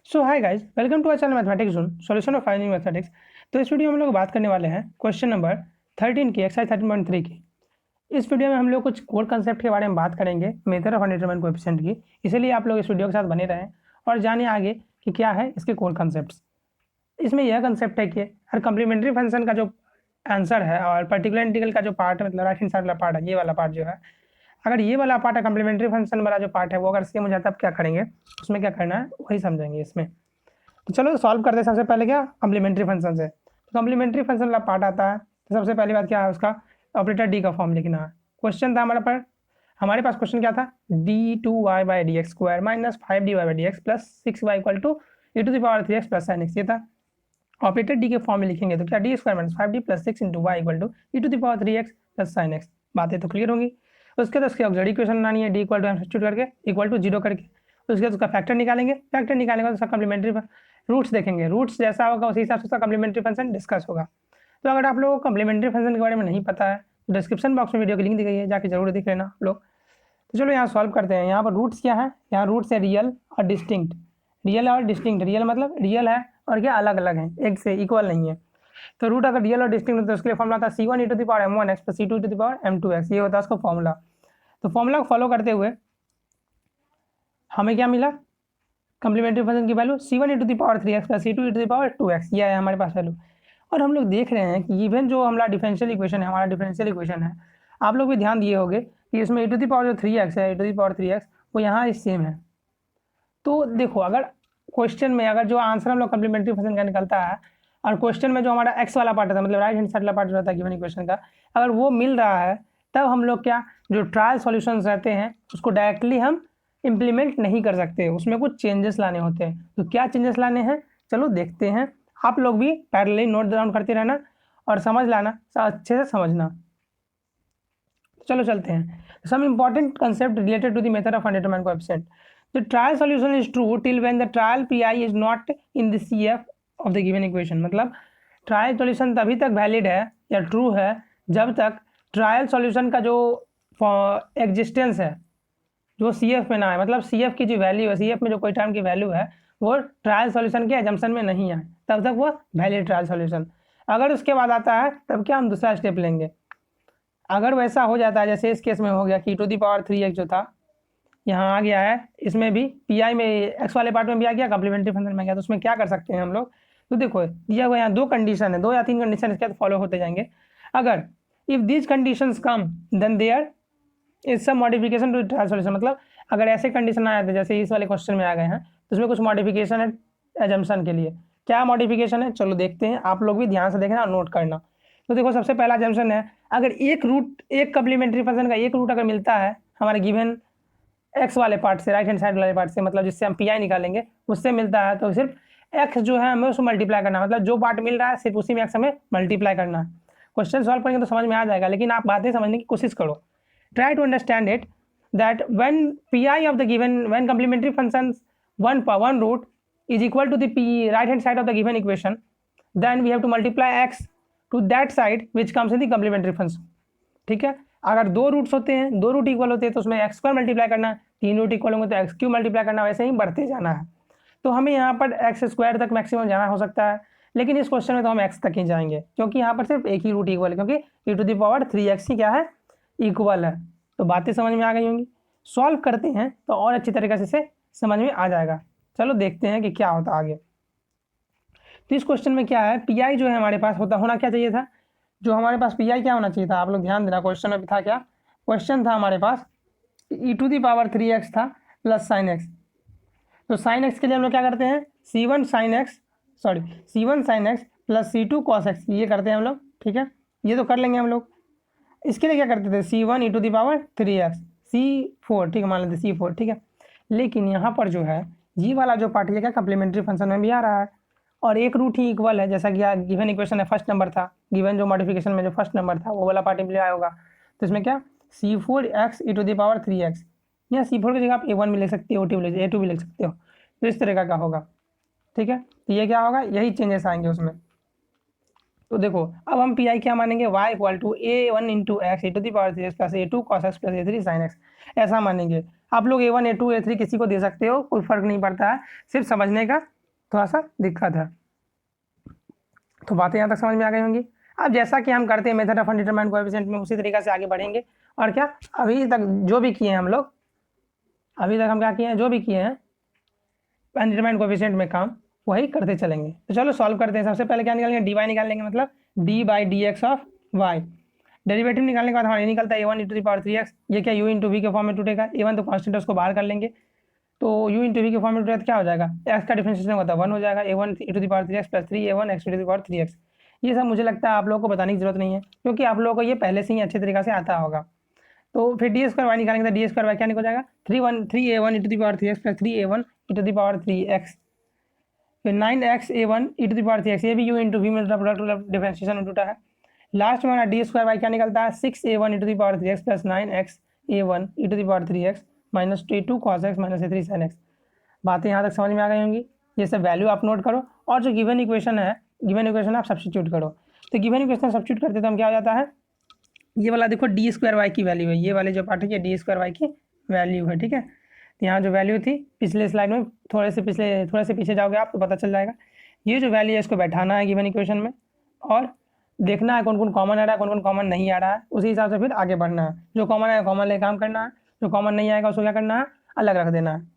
So hi guys, welcome to our channel mathematics zone solution of finding mathematics. तो इस video में हम लोग बात करने वाले हैं क्वेश्चन नंबर 13 की, एक्सरसाइज 13.3 की। इस वीडियो में हम लोग कुछ कोर कंसेप्ट के बारे में बात करेंगे, मेथड ऑफ अनडिटरमाइंड कोएफिशिएंट की। इसलिए आप लोग इस वीडियो के साथ बने रहें और जानिए आगे कि क्या है इसके कोर कंसेप्ट। इसमें यह कंसेप्ट है कि हर कम्प्लीमेंट्री फंक्शन का जो आंसर है और पर्टिकुलर इंटीग्रल का जो पार्ट है, मतलब राइट हैंड साइड वाला पार्ट है, ये वाला पार्ट जो है, अगर ये वाला पार्ट है कम्प्लीमेंट्री फंक्शन वाला जो पार्ट है वो अगर सेम हो जाता है, तब क्या करेंगे, उसमें क्या करना है वही समझेंगे इसमें। तो चलो सॉल्व करते हैं। सबसे पहले क्या, कम्प्लीमेंट्री फंक्शन से। तो कम्प्लीमेंट्री फंक्शन वाला पार्ट आता है, तो सबसे पहली बात क्या है, उसका ऑपरेटर डी का फॉर्म लिखना है। क्वेश्चन था हमारे पास क्वेश्चन क्या था, d2y/dx² minus 5dy/dx plus 6y equal to e⁻3x plus sin x। ये था ऑपरेटर डी के फॉर्म में लिखेंगे तो क्या, d² minus 5d plus 6 into y equal to e⁻3x plus sin x। बातें तो क्लियर होंगी। उसके बाद उसकी ऑक्सिलरी इक्वेशन बनानी है, डी इक्वल टू हम सब्स्टिट्यूट करके इक्वल टू 0 करके। उसके बाद उसका फैक्टर निकालेंगे, फैक्टर निकालने के बाद उसका कम्प्लीमेंट्री रूट्स देखेंगे, रूट्स जैसा होगा उसी हिसाब से उसका कम्प्लीमेंट्री फंक्शन डिस्कस होगा। तो अगर आप लोगों को कम्प्लीमेंट्री फंक्शन के बारे में नहीं पता है तो डिस्क्रिप्शन बॉक्स में वीडियो की लिंक दी गई है, जाके जरूर देख लेना आप लोग। तो चलो यहाँ सॉल्व करते हैं। यहाँ पर रूट्स क्या है, यहाँ रूट्स है रियल और डिस्टिंक्ट। रियल और डिस्टिंक्ट, रियल मतलब रियल है और क्या अलग अलग है, एक से इक्वल नहीं है। तो रूट अगर रियल और डिस्टिंक्ट तो उसके लिए फॉर्मुला था c1 e⁻m1x plus c2 e⁻m2x, ये होता है उसका फॉर्मूला। तो फॉर्मूला को फॉलो करते हुए हमें क्या मिला, कम्प्लीमेंट्री फंक्शन की value c1 e⁻3x plus c2 e⁻2x, ये है हमारे पास वैल्यू। और हम लोग देख रहे हैं कि इवन जो हमारा डिफरेंशियल इक्वेशन है, हमारा डिफरेंशियल इक्वेशन है, आप लोग भी ध्यान दिए होंगे कि इसमें e⁻3x है, e⁻3x वो यहाँ सेम है। तो देखो, अगर क्वेश्चन में अगर जो आंसर हम लोग कम्प्लीमेंट्री फंक्शन का निकलता है और क्वेश्चन में जो हमारा एक्स वाला पार्ट था, मतलब राइट हैंड साइड वाला पार्ट जो रहता है गिवन इक्वेशन का, अगर वो मिल रहा है, तब हम लोग क्या, जो ट्रायल सॉल्यूशंस रहते हैं उसको डायरेक्टली हम इम्प्लीमेंट नहीं कर सकते, उसमें कुछ चेंजेस लाने होते हैं। तो क्या चेंजेस लाने हैं, चलो देखते हैं। आप लोग भी पैरेलली नोट डाउन करते रहना और समझ लाना, अच्छे से समझना। चलो चलते हैं। Some important concept related to the method of undetermined coefficient. The trial solution is true till when the trial pi is not in the CF of the given equation। मतलब ट्रायल सॉल्यूशन तभी तक valid है या true है जब तक trial solution का जो एग्जिस्टेंस है जो CF में ना है, मतलब CF की जो वैल्यू है, CF में जो कोई टर्म की वैल्यू है वो ट्रायल सॉल्यूशन के एजम्पशन में नहीं है, तब तक वो वैलिड ट्रायल सॉल्यूशन। अगर उसके बाद आता है तब क्या, हम दूसरा स्टेप लेंगे। अगर वैसा हो जाता है जैसे इस केस में हो गया कि e⁻3x जो था यहाँ आ गया है, इसमें भी पी में एक्स वाले पार्ट में भी आ गया, कम्प्लीमेंट्री फंक्शन में गया, तो उसमें क्या कर सकते हैं हम लोग। तो देखो दिया हुआ यहाँ दो कंडीशन है, 2 या 3 कंडीशन इसके बाद फॉलो होते जाएंगे। अगर if these conditions come then there is some modification to trial solution. मतलब अगर ऐसे कंडीशन आ जाते जैसे इस वाले क्वेश्चन में आ गए हैं, तो उसमें कुछ मॉडिफिकेशन है एजम्पशन के लिए। क्या मॉडिफिकेशन है, चलो देखते हैं, आप लोग भी ध्यान से देखना और नोट करना। तो देखो सबसे पहला एजम्पशन है, अगर एक कम्प्लीमेंट्री फंक्शन का एक रूट अगर मिलता है हमारे गिवन एक्स वाले पार्ट से, राइट हैंड साइड वाले पार्ट से, मतलब जिससे हम पी निकालेंगे उससे मिलता है, तो सिर्फ एक्स जो है हमें उसको मल्टीप्लाई करना है, मतलब जो पार्ट मिल रहा है सिर्फ उसी में एक्स हमें मल्टीप्लाई करना है। क्वेश्चन सॉल्व करेंगे तो समझ में आ जाएगा, लेकिन आप बातें समझने की कोशिश करो। Try to understand it that when P of the given, when complementary function one root is equal to the P right hand side of the given equation, then we have to multiply x to that side which comes in the complementary function. ठीक है, अगर 2 roots होते हैं, 2 root equal होते हैं तो उसमें x² multiply करना है, 3 रूट इक्वल होंगे तो x³ मल्टीप्लाई करना, वैसे ही बढ़ते जाना है। तो हमें यहाँ पर x² तक मैक्सिमम जाना हो सकता है, लेकिन इस क्वेश्चन में तो हम x तक ही जाएंगे, क्योंकि यहाँ पर सिर्फ एक ही रूट इक्वल है, क्योंकि e⁻3x ही क्या है, इक्वल है। तो बातें समझ में आ गई होंगी। सॉल्व करते हैं तो और अच्छी तरीके से इसे समझ में आ जाएगा। चलो देखते हैं कि क्या होता आगे। तो इस क्वेश्चन में क्या है, पी जो है हमारे पास होना क्या चाहिए था, जो हमारे पास पी क्या होना चाहिए था, आप लोग ध्यान देना। क्वेश्चन में था क्या, क्वेश्चन था हमारे पास e⁻3x था प्लस sin x। तो sin x के लिए हम लोग क्या करते हैं, c1 sin x plus c2 cos x, ये करते हैं हम लोग। ठीक है, ये तो कर लेंगे हम लोग। इसके लिए क्या करते थे, c1 e⁻3x c4, ठीक है, मान लेते c4। ठीक है, लेकिन यहाँ पर जो है ये वाला जो पार्ट है क्या, कम्प्लीमेंट्री फंक्शन में भी आ रहा है और एक रूट ही इक्वल है, जैसा कि गिवन इक्वेशन है फर्स्ट नंबर था, गिवन जो मॉडिफिकेशन में जो फर्स्ट नंबर था वो वाला पार्ट इम्प्लीमेंट होगा। तो इसमें क्या, c4x e⁻3x, या c4 की जगह आप a1 भी लिख सकते हो, a2 भी लिख सकते हो, तो इस तरह का होगा। ठीक है, तो ये क्या होगा, यही चेंजेस आएंगे उसमें। तो देखो अब हम पी क्या मानेंगे, y equal to a1 into x e⁻3x plus a2 cos x plus a3 sin x, ऐसा मानेंगे। आप लोग a1 a2 a3 किसी को दे सकते हो, कोई फर्क नहीं पड़ता है, सिर्फ समझने का थोड़ा सा दिक्कत है। तो बातें यहाँ तक समझ में आ गई होंगी। अब जैसा कि हम करते हैं मेथड ऑफ अनडिटरमाइंड कोएफिशिएंट में, उसी तरीके से आगे बढ़ेंगे। और क्या अभी तक जो भी किए हैं हम लोग, अभी तक हम क्या किए हैं, जो भी किए हैं अनडिटरमाइंड कोएफिशिएंट में काम, वही करते चलेंगे। तो चलो सॉल्व करते हैं। सबसे पहले क्या निकालेंगे, डी वाई निकाल लेंगे, मतलब d by d x of y. Derivative निकालने के बाद हमारा ये निकलता है a1 e पावर 3x। ये क्या u इंटू वी के फॉर्म में टूटेगा, a1 तो कॉन्स्टेंट है उसको बाहर कर लेंगे, तो u इंटू वी के फॉर्म में टूटेगा तो क्या हो जाएगा, x का डिफरेंशिएशन होता है 1 हो जाएगा, a1 e power 3x plus 3a1 x e power 3x। ये सब मुझे लगता है आप लोगों को बताने की जरूरत नहीं है, क्योंकि आप लोगों को ये पहले से ही अच्छे तरीके से आता होगा। तो फिर डी स्क्वायर वाई निकालेंगे, तो डी स्क्वायर वाई क्या निकल जाएगा, 3a1 e power 3x plus 3a1 e power 3x। फिर 9x a1 e power 3x, ये भी u इंटू वी में प्रोडक्ट डिफरेंशिएशन में टूटा है। लास्ट में हमारा डी स्क्वायर वाई क्या निकलता है, 6a1 e power 3x plus 9x a1 e power 3x minus 2 cos x minus a3 sin x। बातें यहाँ तक समझ में आ गई होंगी। ये सब वैल्यू आप नोट करो, और जो गिवन इक्वेशन है, गिवन इक्वेशन आप सब्स्टिट्यूट करो। तो गिवन इक्वेशन सब्स्टिट्यूट करते तो हम क्या हो जाता है, ये वाला देखो डी स्क्वायर वाई की वैल्यू है, ये वाले जो पार्ट है ये डी स्क्वायर वाई की वैल्यू है, ठीक है। तो यहाँ जो वैल्यू थी पिछले स्लाइड में, थोड़े से पीछे जाओगे आप तो पता चल जाएगा। ये जो वैल्यू है इसको बैठाना है गिवन इक्वेशन में, और देखना है कौन कौन कॉमन आ रहा है, कौन कौन कॉमन नहीं आ रहा है, उसी हिसाब से फिर आगे बढ़ना है। जो कॉमन है कॉमन ले काम करना है, जो कॉमन नहीं आएगा उसको क्या करना है, अलग रख देना है।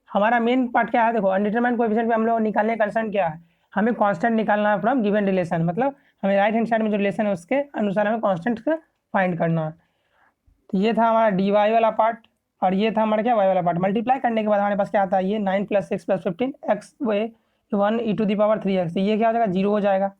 हमारा मेन पार्ट क्या है, देखो अनडिटरमाइंड कोएफिशिएंट में हम लोग निकालने का कंसर्न क्या है, हमें कांस्टेंट निकालना है फ्रॉम गिवन रिलेशन, मतलब हमें राइट हैंड साइड में जो रिलेशन है उसके अनुसार हमें कांस्टेंट का फाइंड करना है। तो ये था हमारा डी वाई वाला पार्ट, और ये था हमारा क्या वाई वाला पार्ट। मल्टीप्लाई करने के बाद हमारे पास क्या आता है, ये 9 + 6 + 15 एक्स वे 1 e पावर 3x। ये क्या हो जाएगा, 0 हो जाएगा।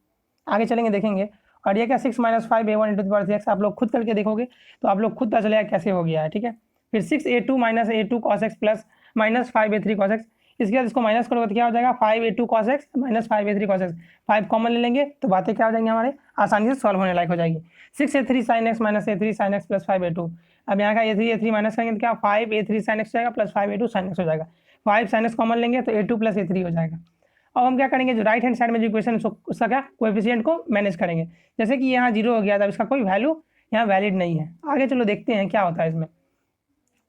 आगे चलेंगे देखेंगे। और ये क्या 6 - 5 a1 e पावर 3x, आप लोग खुद करके देखोगे तो आप लोग खुद पता चलेगा कैसे हो गया है, ठीक है। फिर 6a2 - a2 cos x plus minus 5a3 cos x। इसके बाद इसको माइनस करोगे तो क्या हो जाएगा, 5a2 cos x minus 5a3 cos x। 5 common ले लेंगे तो बातें क्या हो जाएंगी, हमारे आसानी से सॉल्व होने लायक हो जाएगी। 6a3 sin x minus a3 sin x plus 5a2। अब यहाँ का a3 माइनस करेंगे तो क्या 5a3 sin x हो जाएगा प्लस 5a2 sin x हो जाएगा। 5 sin x कॉमन लेंगे तो a2 प्लस a3 हो जाएगा। अब हम क्या करेंगे, जो राइट हैंड साइड में जो इक्वेशन उसका क्या कोएफिशिएंट को मैनेज करेंगे। जैसे कि यहाँ 0 हो गया था, इसका कोई वैल्यू यहाँ वैलिड नहीं है। आगे चलो देखते हैं क्या होता है इसमें।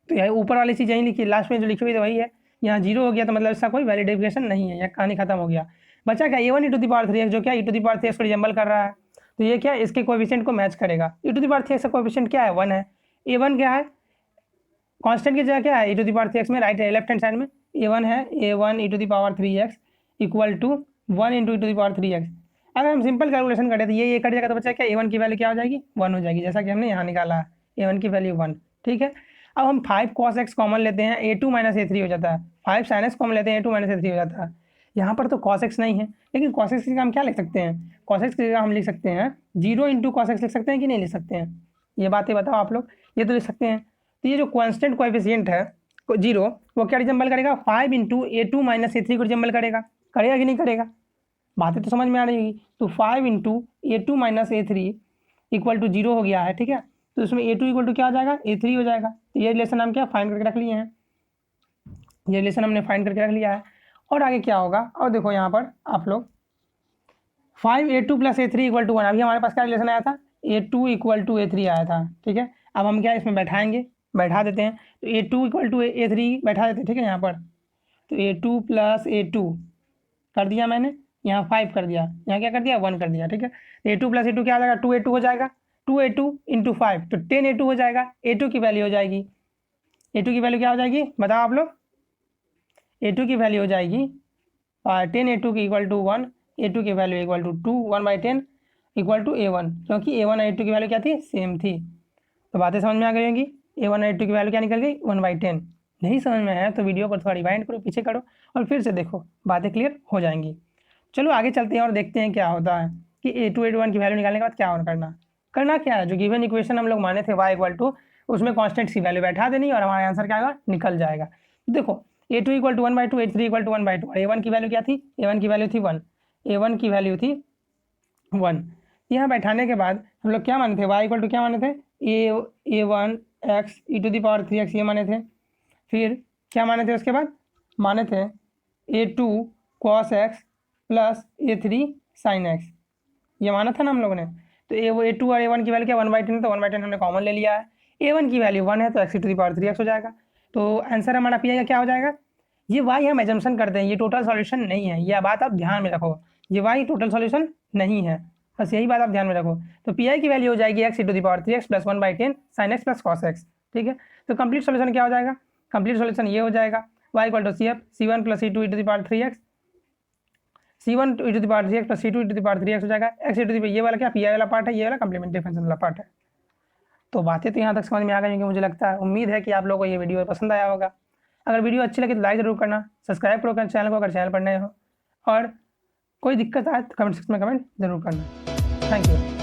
तो यह ऊपर वाली चीज़ यहीं लिखी, लास्ट में जो लिखी हुई है वही है। यहाँ 0 हो गया तो मतलब इसका कोई वैलिडिफिकेशन नहीं है, यह कहानी खत्म हो गया। बचा क्या, a1 e पावर 3x, जो क्या e पावर 3x को रिजेंबल कर रहा है, तो ये क्या इसके कोएफिशिएंट को मैच करेगा। e पावर 3x का कोएफिशिएंट क्या है, 1 है। a1 क्या है, कांस्टेंट की जगह क्या है, e पावर 3x में राइट लेफ्ट हैंड साइड में a1 है, a1 e power 3x equal to 1 × e power 3x। अगर हम सिंपल कैलकुलेशन करें तो ये कट जाएगा, तो बच्चा क्या a1 की वैल्यू क्या हो जाएगी, 1 हो जाएगी, जैसा कि हमने यहाँ निकाला है a1 की वैल्यू 1, ठीक है। अब हम 5 cos x कॉमन लेते हैं, a2 - a3 हो जाता है। 5 sin x कॉमन लेते हैं, a2 - a3 हो जाता है। यहाँ पर तो cos x नहीं है, लेकिन cos x की जगह हम क्या लिख सकते हैं, cos x की जगह हम लिख सकते हैं 0 × cos x लिख सकते हैं कि नहीं लिख सकते हैं, ये बातें बताओ आप लोग। ये तो लिख सकते हैं। तो ये जो कांस्टेंट कोएफिशिएंट है 0, वो क्या रिजेंबल करेगा, 5 × a2 - a3 को रिजेंबल करेगा कि नहीं करेगा, बातें तो समझ में आ रही होगी। तो 5 × a2 - a3 इक्वल टू 0 हो गया है, ठीक है। तो इसमें a2 इक्वल टू क्या हो जाएगा, a3 हो जाएगा। तो ये रिलेशन हम क्या फाइंड करके रख लिए हैं, ये रिलेशन हमने फाइंड करके रख लिया है। और आगे क्या होगा, और देखो यहाँ पर आप लोग 5a2 + a3 इक्वल टू 1, अभी हमारे पास क्या रिलेशन आया था, a2 इक्वल टू a3 आया था, ठीक है। अब हम क्या इसमें बैठाएंगे, बैठा देते हैं। तो a2 इक्वल टू a3 बैठा देते हैं, ठीक है। यहाँ पर तो a2 + a2 कर दिया मैंने, यहाँ 5 कर दिया, यहाँ क्या कर दिया 1 कर दिया, ठीक है। तो a2 + a2 क्या हो जाएगा, 2a2 हो जाएगा, 2a2 × 5 तो 10a2 हो जाएगा। a2 की वैल्यू हो जाएगी, a2 की वैल्यू क्या हो जाएगी बताओ आप लोग, a2 की वैल्यू हो जाएगी 10a2 की इक्वल टू 1, a2 की value equal to 2, 1/10 equal to a1, क्योंकि a1 और a2 की वैल्यू क्या थी, सेम थी। तो बातें समझ में आ गई होंगी। a1 और a2 की वैल्यू क्या निकल गई, 1/10। नहीं समझ में है तो वीडियो को थोड़ा रिवाइंड करो, पीछे करो और फिर से देखो, बातें क्लियर हो जाएंगी। चलो आगे चलते हैं और देखते हैं क्या होता है कि a2 a1 की वैल्यू निकालने के बाद क्या और करना क्या है। जो गिवन इक्वेशन हम लोग माने थे y इक्वल टू, उसमें कांस्टेंट की वैल्यू बैठा देनी और हमारा आंसर क्या आएगा, निकल जाएगा। देखो a2 equal to 1/2, a3 equal to 1/2, और a1 की वैल्यू क्या थी, a1 की वैल्यू थी 1, a1 की वैल्यू थी 1। यहाँ बैठाने के बाद हम लोग क्या माने थे, y इक्वल टू क्या माने थे, a1 x e power 3x ये माने थे। फिर क्या माने थे, उसके बाद माने थे a2 cos x plus a3 sin x, ये माना था ना हम लोगों ने। तो a2 और a1 की वैल्यू क्या 1/10, तो 1/10 हमने कॉमन ले लिया है। a1 की वैल्यू 1 है तो x e पावर 3x हो जाएगा। तो आंसर हमारा पी आएगा क्या हो जाएगा, ये वाई हम एजम्पशन करते हैं, ये टोटल सॉल्यूशन नहीं है, यह बात आप ध्यान में रखो। ये वाई टोटल सॉल्यूशन नहीं है, बस यही बात आप ध्यान में रखो। तो पी आई की वैल्यू हो जाएगी x e⁻³ plus 1/10 sin x plus cos x। ठीक है, तो कंप्लीट सॉल्यूशन क्या हो जाएगा? कंप्लीट सॉल्यूशन ये हो जाएगा y = CF C1 + C2 e⁻³ C1 e⁻³ plus C2 e⁻³ हो जाएगा। ये वाला क्या, पी आई वाला पार्ट है, ये वाला कम्प्लीमेंट्री फंक्शन वाला पार्ट है। तो बातें तो यहाँ तक समझ में आ गई होंगी मुझे लगता है। उम्मीद है कि आप लोगों को ये वीडियो पसंद आया होगा। अगर वीडियो अच्छी लगे तो लाइक जरूर करना, सब्सक्राइब करो चैनल को अगर चैनल पर नए हो, और कोई दिक्कत आए तो कमेंट सेक्शन में कमेंट जरूर करना। Thank you.